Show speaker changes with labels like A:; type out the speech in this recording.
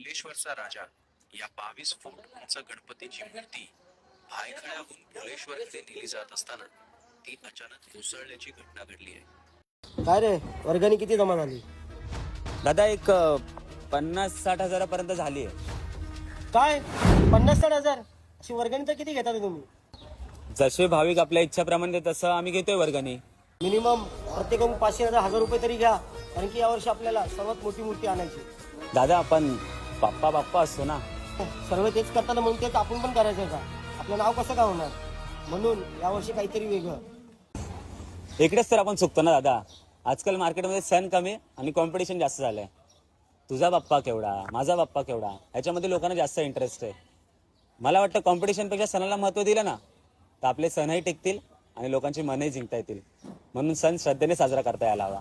A: भुलेश्वरचा राजा या 22 फूट उंच गणपतीची मूर्ती भायखळ्याहून भुलेश्वरकडे नेली जात असताना ती अचानक कोसळल्याची घटना घडली आहे.
B: काय रे, वर्गणी किती जमा झाली?
C: दादा एक 50-60 हजारापर्यंत झाली आहे.
B: काय 50-60 हजार? अशी वर्गणी तर किती घेता तुम्ही?
C: जसे भाविक आपल्या इच्छाप्रमाणे तसं आम्ही घेतोय वर्गणी.
B: मिनिमम प्रत्येकाहून 500-1000 रुपये तरी घ्या, कारण की यावर्षी आपल्याला सर्वात मोठी मूर्ती आणायची.
C: दादा आपण बाप्पा असतो ना.
B: सर्व तेच करताना म्हणून तेच आपण पण करायचं का? आपलं नाव कसं का होणार? म्हणून यावर्षी काहीतरी वेगळं.
C: इकडेच तर आपण चुकतो ना दादा. आजकाल मार्केटमध्ये सण कमी आणि कॉम्पिटिशन जास्त झालंय. तुझा बाप्पा केवढा, माझा बाप्पा केवढा, ह्याच्यामध्ये लोकांना जास्त इंटरेस्ट आहे. मला वाटतं कॉम्पिटिशनपेक्षा सणाला महत्त्व दिलं ना तर आपले सणही टिकतील आणि लोकांची मनही जिंकता येतील. म्हणून सण श्रद्धेने साजरा करता यायला हवा.